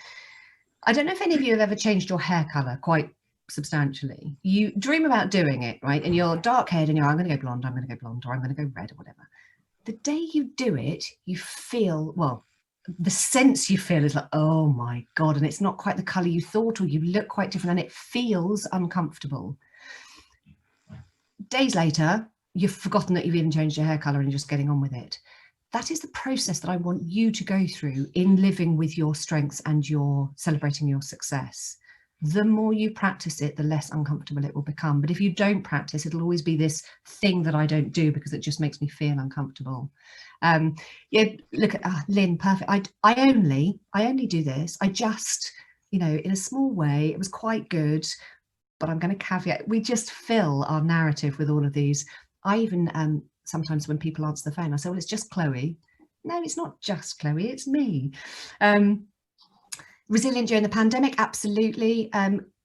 I don't know if any of you have ever changed your hair color quite substantially. You dream about doing it, right? And you're dark haired and you're, I'm going to go blonde, I'm going to go blonde, or I'm going to go red or whatever. The day you do it, you feel, well, the sense you feel is like, oh my God, and it's not quite the color you thought, or you look quite different and it feels uncomfortable. Days later, you've forgotten that you've even changed your hair color and you're just getting on with it. That is the process that I want you to go through in living with your strengths and your celebrating your success. The more you practice it, the less uncomfortable it will become. But if you don't practice, it'll always be this thing that I don't do because it just makes me feel uncomfortable. Yeah, look at Lynn, perfect. I only do this. I just, you know, in a small way, it was quite good. But I'm going to caveat, we just fill our narrative with all of these. I even, sometimes when people answer the phone, I say, well, it's just Chloe. No, it's not just Chloe, it's me. Resilient during the pandemic, absolutely.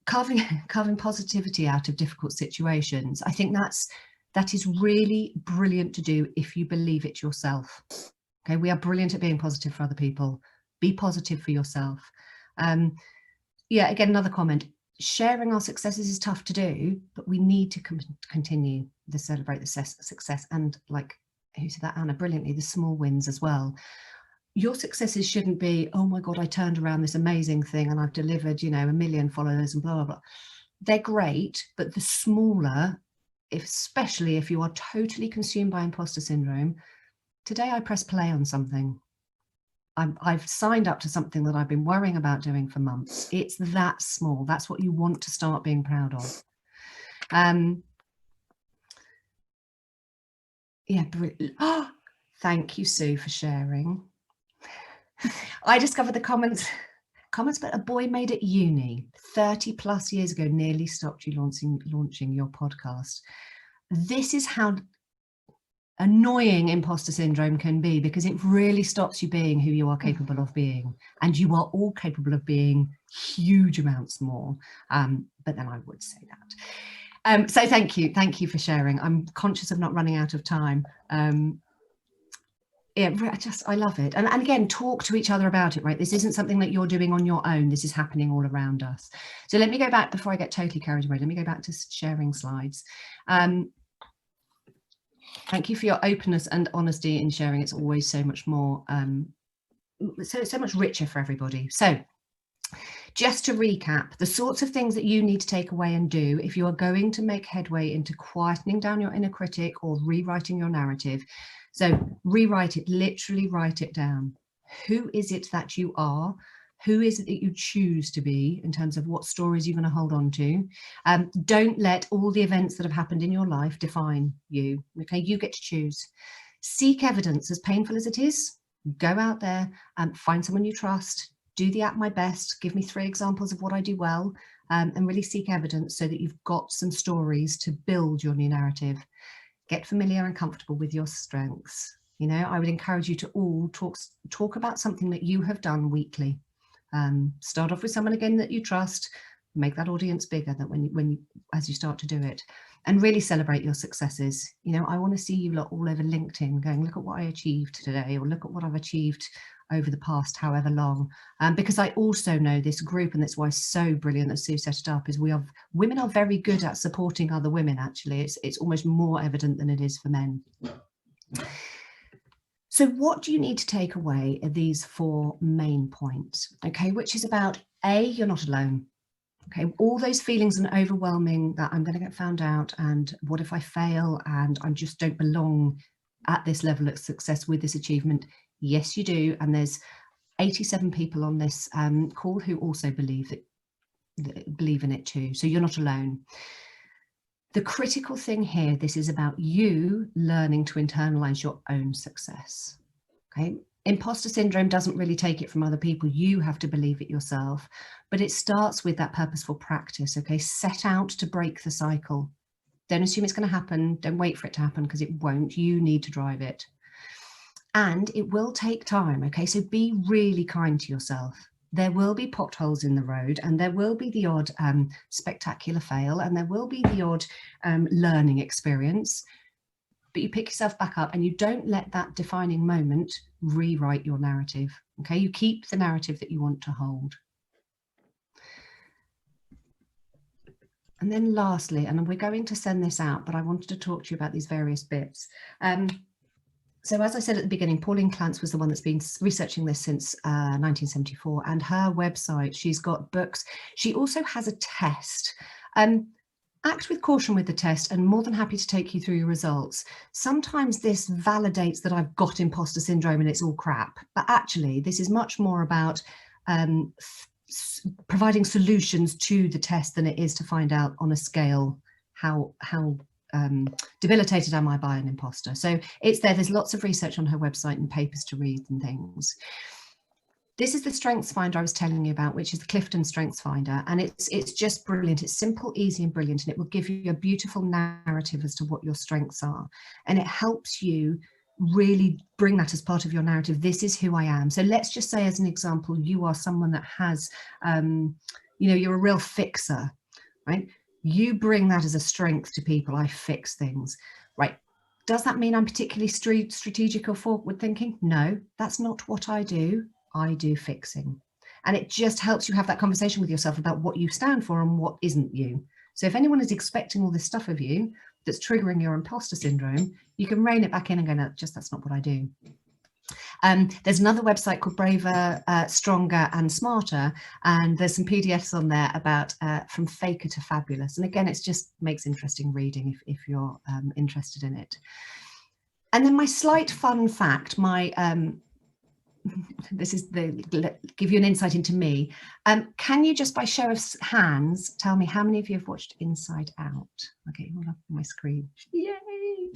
Carving positivity out of difficult situations. I think that is really brilliant to do if you believe it yourself. Okay, we are brilliant at being positive for other people. Be positive for yourself. Yeah, again, another comment. Sharing our successes is tough to do, but we need to continue to celebrate the success and, like, who said that, Anna, brilliantly, the small wins as well. Your successes shouldn't be, oh my God, I turned around this amazing thing and I've delivered, you know, 1 million followers and blah, blah, blah. They're great, but the smaller, especially if you are totally consumed by imposter syndrome, today I press play on something. I've signed up to something that I've been worrying about doing for months. It's that small. That's what you want to start being proud of. Yeah, oh, thank you, Sue, for sharing. I discovered the comments, but a boy made at uni 30 plus years ago nearly stopped you launching your podcast. This is how annoying imposter syndrome can be, because it really stops you being who you are capable of being, and you are all capable of being huge amounts more, but then I would say that. So thank you for sharing. I'm conscious of not running out of time. Yeah, I love it. And again, talk to each other about it, right? This isn't something that you're doing on your own. This is happening all around us. So let me go back, before I get totally carried away, let me go back to sharing slides. Thank you for your openness and honesty in sharing. It's always so much more, so much richer for everybody. So just to recap, the sorts of things that you need to take away and do if you are going to make headway into quietening down your inner critic or rewriting your narrative. So rewrite it, literally write it down. Who is it that you are? Who is it that you choose to be in terms of what stories you're going to hold on to? Don't let all the events that have happened in your life define you. Okay, you get to choose. Seek evidence, as painful as it is. Go out there and find someone you trust. Do the at my best. Give me 3 examples of what I do well, and really seek evidence so that you've got some stories to build your new narrative. Get familiar and comfortable with your strengths. You know, I would encourage you to all talk about something that you have done weekly. Start off with someone again that you trust. Make that audience bigger that as you start to do it, and really celebrate your successes. You know, I want to see you lot all over LinkedIn going, look at what I achieved today, or look at what I've achieved over the past however long, because I also know this group, and that's why it's so brilliant that Sue set it up, is women are very good at supporting other women. Actually, it's almost more evident than it is for men. So what do you need to take away are these 4 main points, okay, which is about A, you're not alone. Okay, all those feelings and overwhelming that I'm going to get found out, and what if I fail, and I just don't belong at this level of success with this achievement. Yes, you do. And there's 87 people on this call who also believe in it too. So you're not alone. The critical thing here, this is about you learning to internalize your own success. Okay. Imposter syndrome doesn't really take it from other people. You have to believe it yourself, but it starts with that purposeful practice. Okay. Set out to break the cycle. Don't assume it's going to happen. Don't wait for it to happen, because it won't. You need to drive it. And it will take time. Okay. So be really kind to yourself. There will be potholes in the road, and there will be the odd spectacular fail, and there will be the odd learning experience. But you pick yourself back up and you don't let that defining moment rewrite your narrative. Okay, you keep the narrative that you want to hold. And then lastly, and we're going to send this out, but I wanted to talk to you about these various bits. So as I said at the beginning, Pauline Clance was the one that's been researching this since 1974, and her website, she's got books. She also has a test. Act with caution with the test, and more than happy to take you through your results. Sometimes this validates that I've got imposter syndrome and it's all crap, but actually this is much more about providing solutions to the test than it is to find out on a scale how debilitated am I by an imposter. So it's there's lots of research on her website and papers to read and things. This is the Strengths Finder I was telling you about, which is the Clifton Strengths Finder, and it's just brilliant. It's simple, easy and brilliant, and it will give you a beautiful narrative as to what your strengths are, and it helps you really bring that as part of your narrative. This is who I am. So let's just say, as an example, you are someone that has you're a real fixer, right? You bring that as a strength to people. I fix things, right? Does that mean I'm particularly strategic or forward thinking? No, that's not what I do. I do fixing. And it just helps you have that conversation with yourself about what you stand for and what isn't you. So if anyone is expecting all this stuff of you that's triggering your imposter syndrome, you can rein it back in and go, no, that's not what I do. There's another website called Braver, Stronger and Smarter, and there's some PDFs on there about from faker to fabulous. And again, it just makes interesting reading if you're interested in it. And then my slight fun fact, this is give you an insight into me. Can you just by show of hands tell me how many of you have watched Inside Out? Okay, all up on my screen. Yay!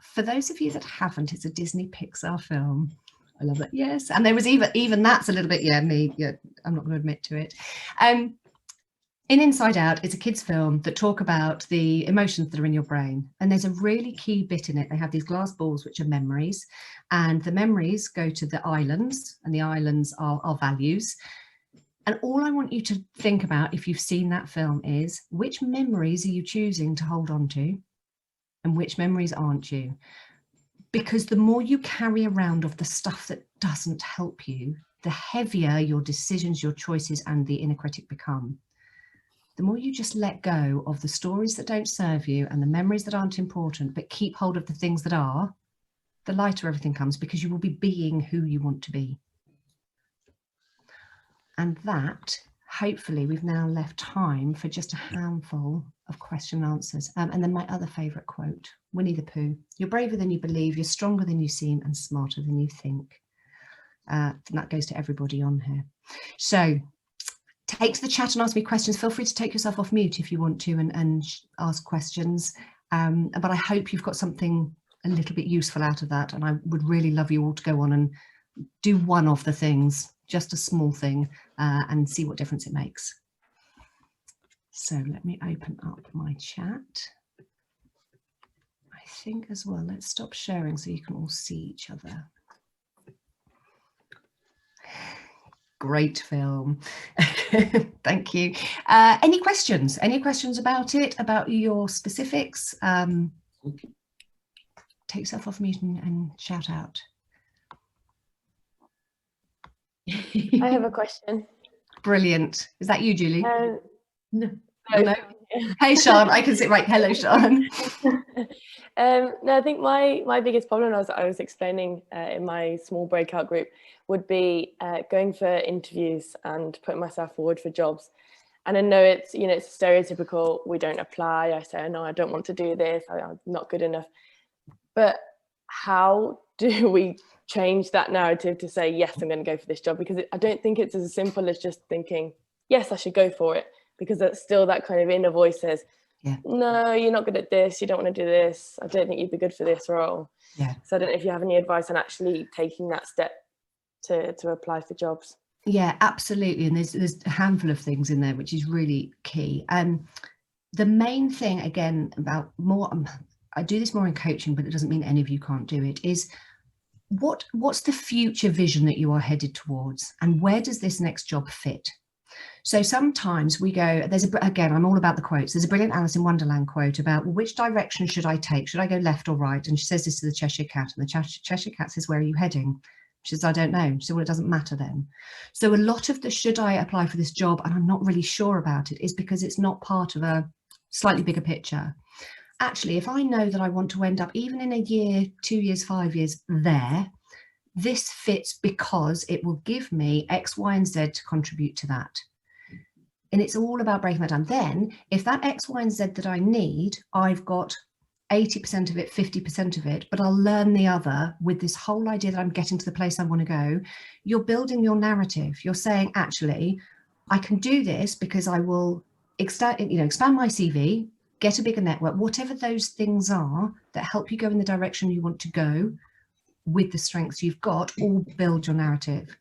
For those of you that haven't, it's a Disney Pixar film. I love it. Yes, and there was even that's a little bit I'm not going to admit to it. In Inside Out, it's a kids' film that talk about the emotions that are in your brain. And there's a really key bit in it. They have these glass balls, which are memories. And the memories go to the islands, and the islands are values. And all I want you to think about, if you've seen that film, is which memories are you choosing to hold on to and which memories aren't you? Because the more you carry around of the stuff that doesn't help you, the heavier your decisions, your choices, and the inner critic become. The more you just let go of the stories that don't serve you and the memories that aren't important, but keep hold of the things that are, the lighter everything comes, because you will be being who you want to be. And that, hopefully, we've now left time for just a handful of question and answers. And then my other favourite quote, Winnie the Pooh: "You're braver than you believe, you're stronger than you seem, and smarter than you think." And that goes to everybody on here. So take to the chat and ask me questions. Feel free to take yourself off mute if you want to and ask questions. But I hope you've got something a little bit useful out of that. And I would really love you all to go on and do one of the things, just a small thing, and see what difference it makes. So let me open up my chat. I think as well, let's stop sharing so you can all see each other. Great film. Thank you. Any questions? Any questions about it, about your specifics? Take yourself off mute and shout out. I have a question. Brilliant. Is that you, Julie? No. No. Hey, Sean, I can sit right. Hello, Sean. No, I think my biggest problem, as I was explaining in my small breakout group, would be going for interviews and putting myself forward for jobs. And I know it's stereotypical. We don't apply. I say, no, I don't want to do this. I'm not good enough. But how do we change that narrative to say, yes, I'm going to go for this job? Because I don't think it's as simple as just thinking, yes, I should go for it. Because that's still that kind of inner voice says, yeah, no, you're not good at this. You don't want to do this. I don't think you'd be good for this role. Yeah. So I don't know if you have any advice on actually taking that step to apply for jobs. Yeah, absolutely. And there's a handful of things in there, which is really key. The main thing, again, about more, I do this more in coaching, but it doesn't mean any of you can't do it, is what's the future vision that you are headed towards, and where does this next job fit? So sometimes we go, again, I'm all about the quotes. There's a brilliant Alice in Wonderland quote about, well, which direction should I take? Should I go left or right? And she says this to the Cheshire Cat, and the Cheshire Cat says, where are you heading? She says, I don't know. So, well, it doesn't matter then. So a lot of the should I apply for this job and I'm not really sure about it is because it's not part of a slightly bigger picture. Actually, if I know that I want to end up even in a year, 2 years, 5 years there, this fits because it will give me X, Y, and Z to contribute to that. And it's all about breaking that down. Then if that X, Y, and Z that I need, I've got 80% of it, 50% of it, but I'll learn the other with this whole idea that I'm getting to the place I want to go. You're building your narrative. You're saying, actually, I can do this because I will expand my CV, get a bigger network, whatever those things are that help you go in the direction you want to go with the strengths you've got, all build your narrative.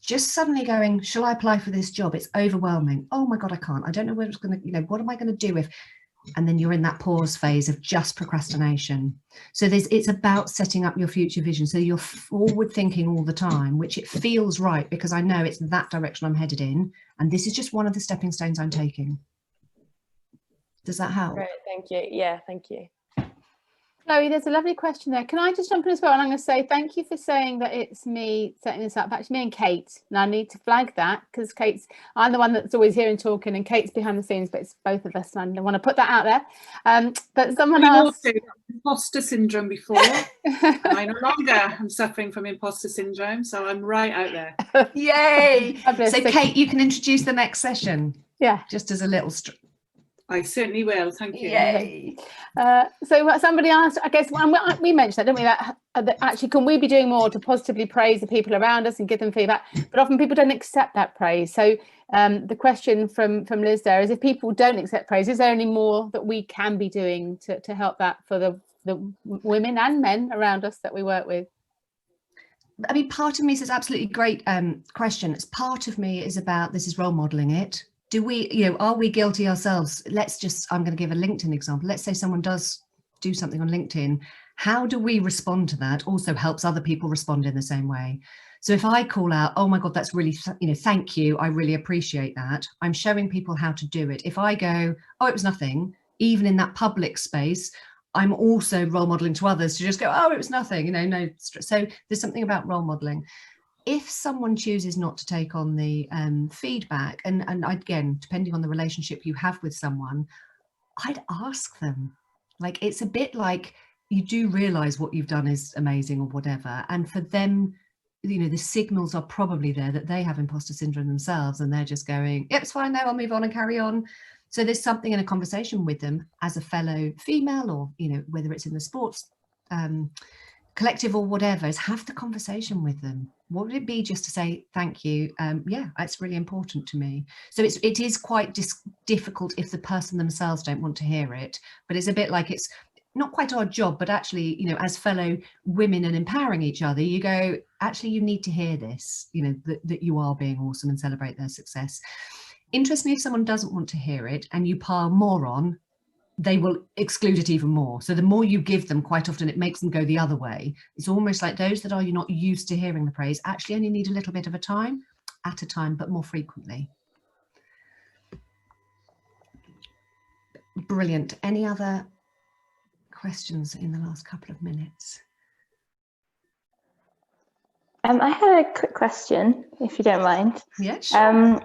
Just suddenly going, shall I apply for this job? It's overwhelming. Oh my God, I can't. I don't know where it's going to, what am I going to do if, and then you're in that pause phase of just procrastination. So it's about setting up your future vision. So you're forward thinking all the time, which it feels right because I know it's that direction I'm headed in. And this is just one of the stepping stones I'm taking. Does that help? Great, thank you. Yeah, thank you. Chloe, there's a lovely question there. Can I just jump in as well? And I'm going to say thank you for saying that it's me setting this up. Actually, me and Kate. And I need to flag that because I'm the one that's always here and talking, and Kate's behind the scenes, but it's both of us. And I want to put that out there. But someone asked, imposter syndrome before. I no longer am suffering from imposter syndrome, so I'm right out there. Yay! So Kate, you can introduce the next session. Yeah, just as a little. I certainly will. Thank you. Yay. So what somebody asked, I guess we mentioned that, didn't we? That actually, can we be doing more to positively praise the people around us and give them feedback? But often people don't accept that praise. So the question from Liz there is, if people don't accept praise, is there any more that we can be doing to help that for the women and men around us that we work with? I mean, part of me says absolutely great question. It's part of me is about, this is role modeling it. Do we, are we guilty ourselves? I'm going to give a LinkedIn example. Let's say someone does do something on LinkedIn. How do we respond to that? Also helps other people respond in the same way. So if I call out, oh my God, that's really, thank you. I really appreciate that. I'm showing people how to do it. If I go, oh, it was nothing, even in that public space, I'm also role modeling to others to just go, oh, it was nothing, no. So there's something about role modeling. If someone chooses not to take on the feedback, and again, depending on the relationship you have with someone, I'd ask them. Like, it's a bit like, you do realize what you've done is amazing or whatever. And for them, the signals are probably there that they have imposter syndrome themselves, and they're just going, yep, it's fine now, I'll move on and carry on. So there's something in a conversation with them as a fellow female, or, whether it's in the sports collective or whatever, is have the conversation with them. What would it be just to say, thank you? Yeah, it's really important to me. So it is quite difficult if the person themselves don't want to hear it, but it's a bit like, it's not quite our job, but actually, as fellow women and empowering each other, you go, actually, you need to hear this, that you are being awesome, and celebrate their success. Interestingly, if someone doesn't want to hear it and you pile more on, they will exclude it even more. So the more you give them, quite often it makes them go the other way. It's almost like those that are not used to hearing the praise actually only need a little bit of a time, at a time, but more frequently. Brilliant. Any other questions in the last couple of minutes? I had a quick question, if you don't mind. Yeah, sure.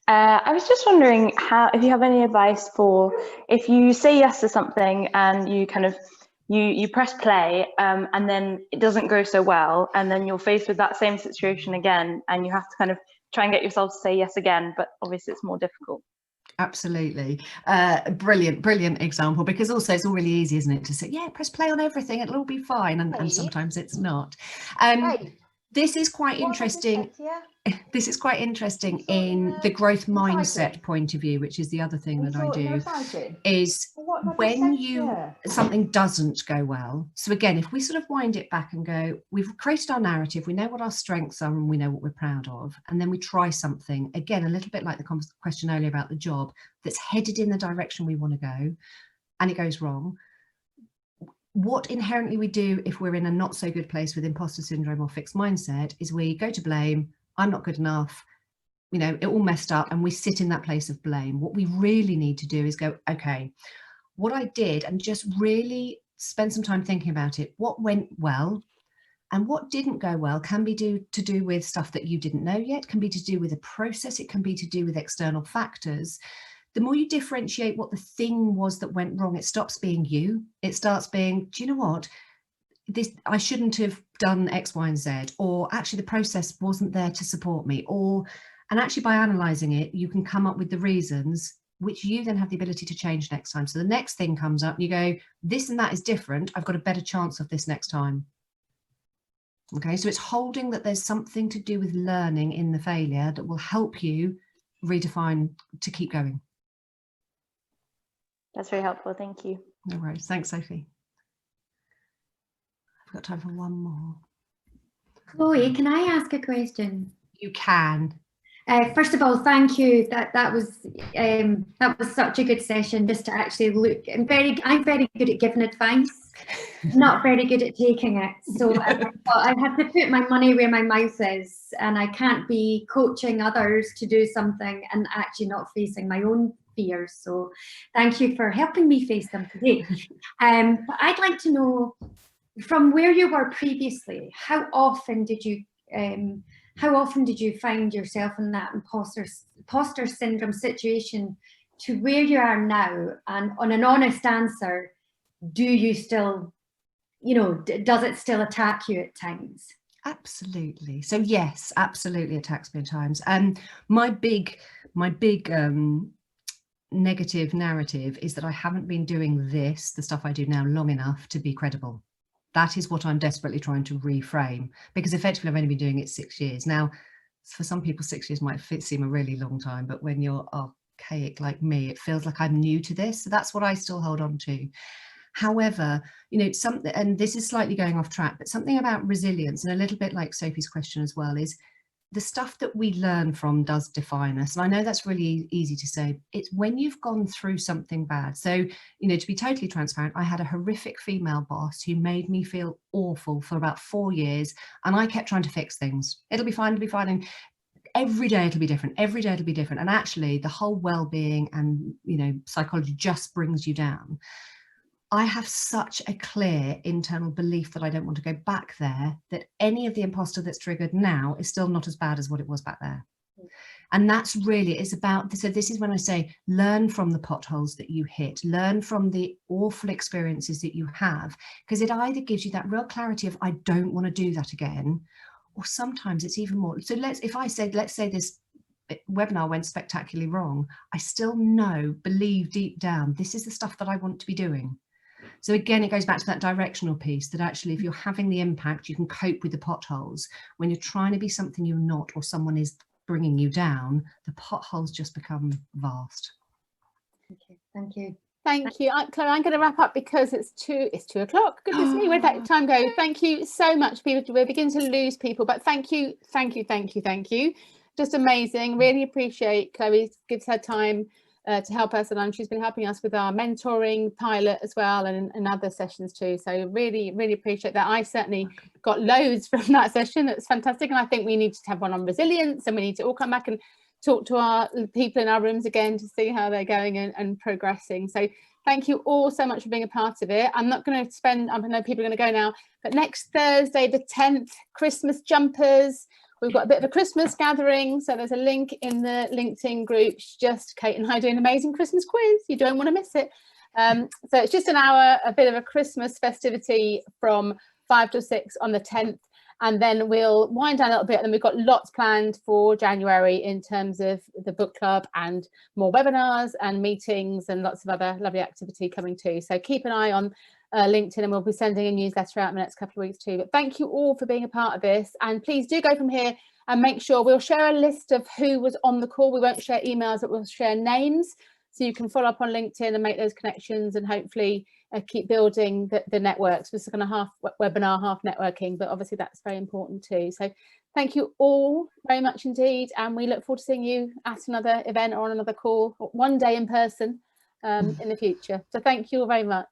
I was just wondering if you have any advice for if you say yes to something and you kind of you press play and then it doesn't go so well, and then you're faced with that same situation again, and you have to kind of try and get yourself to say yes again, but obviously it's more difficult. Absolutely. Brilliant example, because also it's all really easy, isn't it, to say, yeah, press play on everything, it'll all be fine, and sometimes it's not. This is quite interesting. This is quite interesting in the growth mindset point of view, which is the other thing that I do, is when something doesn't go well. So again, if we sort of wind it back and go, we've created our narrative, we know what our strengths are and we know what we're proud of, and then we try something, again, a little bit like the question earlier about the job, that's headed in the direction we want to go, and it goes wrong. what inherently we do if we're in a not so good place with imposter syndrome or fixed mindset is we go to blame. I'm not good enough, you know, it all messed up, and we sit in that place of blame. What we really need to do is go, okay, what I did, and just really spend some time thinking about it. What went well and what didn't go well can be to do with stuff that you didn't know yet, can be to do with a process, it can be to do with external factors. The more you differentiate what the thing was that went wrong, it stops being you. It starts being, do you know what? I shouldn't have done X, Y, and Z, or actually the process wasn't there to support me, and actually by analysing it, you can come up with the reasons which you then have the ability to change next time. So the next thing comes up and you go, this and that is different. I've got a better chance of this next time. Okay, so it's holding that there's something to do with learning in the failure that will help you redefine to keep going. That's very helpful. Thank you. No worries. Thanks, Sophie. I've got time for one more. Chloe, can I ask a question? You can. First of all, thank you. That was such a good session. Just to actually look, I'm very good at giving advice, not very good at taking it. So I thought I have to put my money where my mouth is, and I can't be coaching others to do something and actually not facing my own fears. So thank you for helping me face them today. But I'd like to know, from where you were previously, how often did you find yourself in that imposter syndrome situation to where you are now? And on an honest answer, do you still, you know, does it still attack you at times? Absolutely. So yes, absolutely attacks me at times. My big negative narrative is that I haven't been doing this, the stuff I do now, long enough to be credible. That is what I'm desperately trying to reframe, because effectively I've only been doing it 6 years. Now, for some people, 6 years might seem a really long time, but when you're archaic like me, it feels like I'm new to this. So that's what I still hold on to. However, you know, something, and this is slightly going off track, but something about resilience, and a little bit like Sophie's question as well, is the stuff that we learn from does define us. And I know that's really easy to say. It's when you've gone through something bad. So, you know, to be totally transparent, I had a horrific female boss who made me feel awful for about 4 years. And I kept trying to fix things. It'll be fine, it'll be fine. And every day it'll be different. Every day it'll be different. And actually the whole well-being and, you know, psychology just brings you down. I have such a clear internal belief that I don't want to go back there, that any of the imposter that's triggered now is still not as bad as what it was back there. And that's really, it's about, so this is when I say, learn from the potholes that you hit, learn from the awful experiences that you have, because it either gives you that real clarity of, I don't want to do that again, or sometimes it's even more. So let's say this webinar went spectacularly wrong, I still believe deep down, this is the stuff that I want to be doing. So again, it goes back to that directional piece, that actually if you're having the impact, you can cope with the potholes. When you're trying to be something you're not, or someone is bringing you down, the potholes just become vast. Okay, thank you. Thank you. Chloe, I'm going to wrap up because it's 2 o'clock. Goodness me, where'd that time go? Thank you so much, people. We're beginning to lose people, but thank you. Just amazing. Really appreciate Chloe gives her time to help us, and she's been helping us with our mentoring pilot as well, and other sessions too. So really appreciate that. I certainly got loads from that session. It's fantastic, and I think we need to have one on resilience, and we need to all come back and talk to our people in our rooms again to see how they're going and progressing. So thank you all so much for being a part of it. I'm not going to spend, I know people are going to go now, but next Thursday the 10th, Christmas jumpers. We've got a bit of a Christmas gathering, so there's a link in the LinkedIn group. Just Kate and I do an amazing Christmas quiz. You don't want to miss it. So it's just an hour, a bit of a Christmas festivity from 5 till 6 on the 10th. And then we'll wind down a little bit, and we've got lots planned for January in terms of the book club and more webinars and meetings and lots of other lovely activity coming too. So keep an eye on LinkedIn, and we'll be sending a newsletter out in the next couple of weeks too. But thank you all for being a part of this, and please do go from here and make sure we'll share a list of who was on the call. We won't share emails, but we'll share names, so you can follow up on LinkedIn and make those connections, and hopefully keep building the networks. This is kind of half webinar, half networking, but obviously that's very important too. So thank you all very much indeed, and we look forward to seeing you at another event or on another call, or one day in person in the future. So thank you all very much.